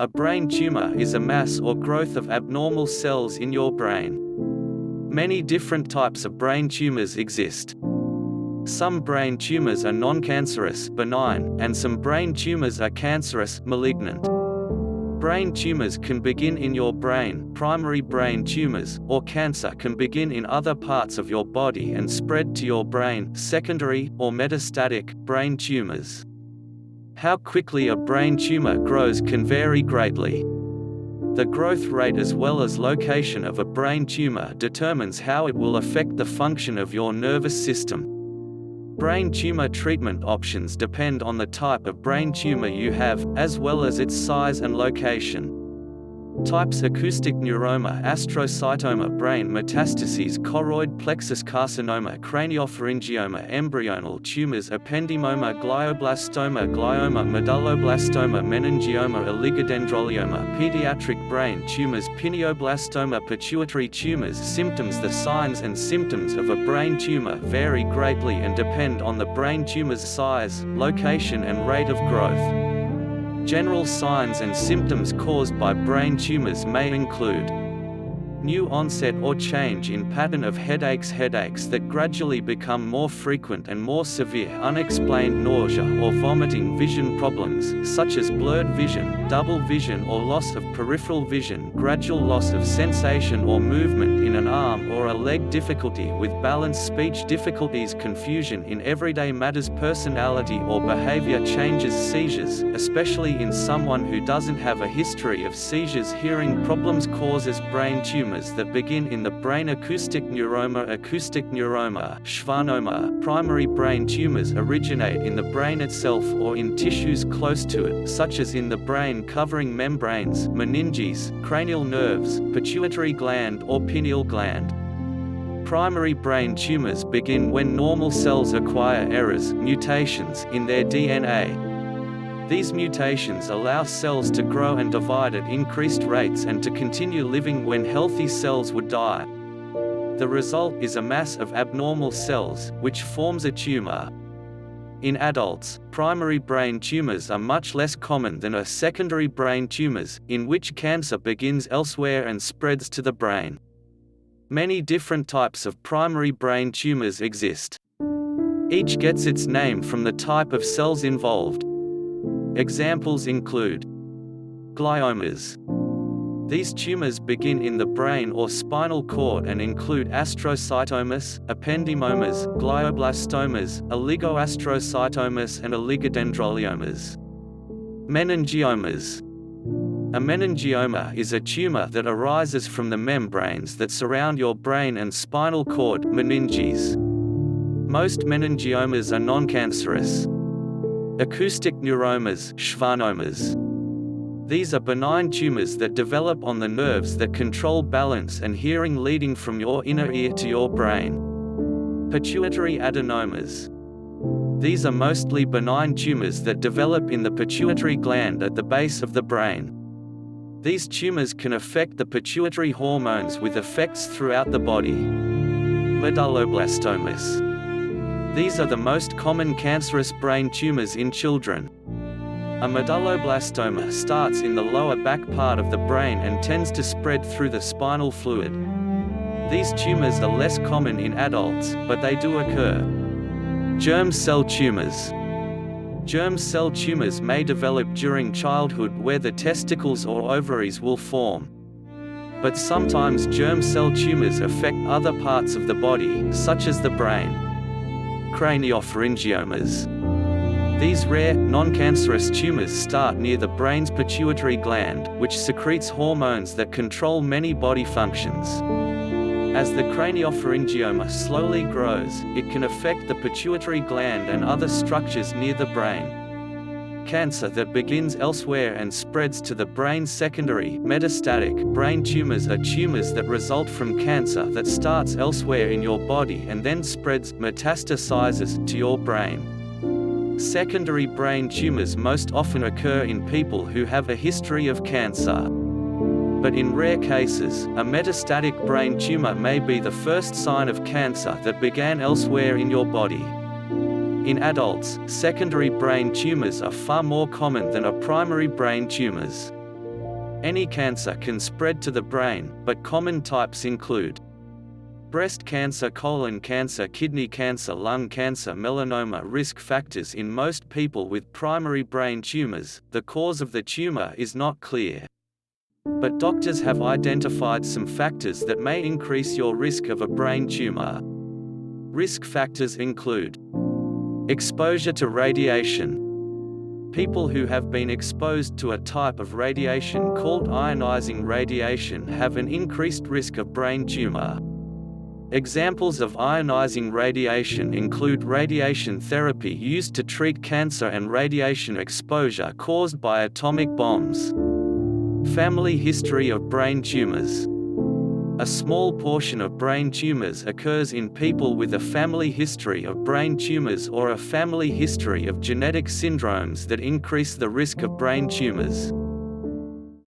A brain tumor is a mass or growth of abnormal cells in your brain. Many different types of brain tumors exist. Some brain tumors are non-cancerous, benign, and some brain tumors are cancerous, malignant. Brain tumors can begin in your brain, primary brain tumors, or cancer can begin in other parts of your body and spread to your brain, secondary, or metastatic, brain tumors. How quickly a brain tumor grows can vary greatly. The growth rate as well as location of a brain tumor determines how it will affect the function of your nervous system. Brain tumor treatment options depend on the type of brain tumor you have, as well as its size and location. Types: acoustic neuroma, astrocytoma, brain metastases, choroid plexus carcinoma, craniopharyngioma, embryonal tumors, ependymoma, glioblastoma, glioma, medulloblastoma, meningioma, oligodendroglioma, pediatric brain tumors, pineoblastoma, pituitary tumors. Symptoms: the signs and symptoms of a brain tumor vary greatly and depend on the brain tumor's size, location and rate of growth. General signs and symptoms caused by brain tumors may include new onset or change in pattern of headaches that gradually become more frequent and more severe, unexplained nausea or vomiting, vision problems such as blurred vision, double vision or loss of peripheral vision, gradual loss of sensation or movement in an arm or a leg, difficulty with balance, speech difficulties, confusion in everyday matters, personality or behavior changes, seizures, especially in someone who doesn't have a history of seizures, hearing problems. Causes: brain tumors that begin in the brain, acoustic neuroma, schwannoma, primary brain tumors originate in the brain itself or in tissues close to it, such as in the brain covering membranes, meninges, cranial nerves, pituitary gland or pineal gland. Primary brain tumors begin when normal cells acquire errors, mutations, in their DNA. These mutations allow cells to grow and divide at increased rates and to continue living when healthy cells would die. The result is a mass of abnormal cells, which forms a tumor. In adults, primary brain tumors are much less common than are secondary brain tumors, in which cancer begins elsewhere and spreads to the brain. Many different types of primary brain tumors exist. Each gets its name from the type of cells involved. Examples include gliomas. These tumors begin in the brain or spinal cord and include astrocytomas, ependymomas, glioblastomas, oligoastrocytomas and oligodendrogliomas. Meningiomas. A meningioma is a tumor that arises from the membranes that surround your brain and spinal cord, meninges. Most meningiomas are non-cancerous. Acoustic neuromas, schwannomas. These are benign tumors that develop on the nerves that control balance and hearing, leading from your inner ear to your brain. Pituitary adenomas. These are mostly benign tumors that develop in the pituitary gland at the base of the brain. These tumors can affect the pituitary hormones with effects throughout the body. Medulloblastomas. These are the most common cancerous brain tumors in children. A medulloblastoma starts in the lower back part of the brain and tends to spread through the spinal fluid. These tumors are less common in adults, but they do occur. Germ cell tumors. Germ cell tumors may develop during childhood where the testicles or ovaries will form. But sometimes germ cell tumors affect other parts of the body, such as the brain. Craniopharyngiomas. These rare, non-cancerous tumors start near the brain's pituitary gland, which secretes hormones that control many body functions. As the craniopharyngioma slowly grows, it can affect the pituitary gland and other structures near the brain. Cancer that begins elsewhere and spreads to the brain. Secondary, metastatic brain tumors are tumors that result from cancer that starts elsewhere in your body and then spreads, metastasizes, to your brain. Secondary brain tumors most often occur in people who have a history of cancer. But in rare cases, a metastatic brain tumor may be the first sign of cancer that began elsewhere in your body. In adults, secondary brain tumors are far more common than are primary brain tumors. Any cancer can spread to the brain, but common types include breast cancer, colon cancer, kidney cancer, lung cancer, melanoma. Risk factors in most people with primary brain tumors. The cause of the tumor is not clear, but doctors have identified some factors that may increase your risk of a brain tumor. Risk factors include exposure to radiation. People who have been exposed to a type of radiation called ionizing radiation have an increased risk of brain tumor. Examples of ionizing radiation include radiation therapy used to treat cancer and radiation exposure caused by atomic bombs. Family history of brain tumors. A small portion of brain tumors occurs in people with a family history of brain tumors or a family history of genetic syndromes that increase the risk of brain tumors.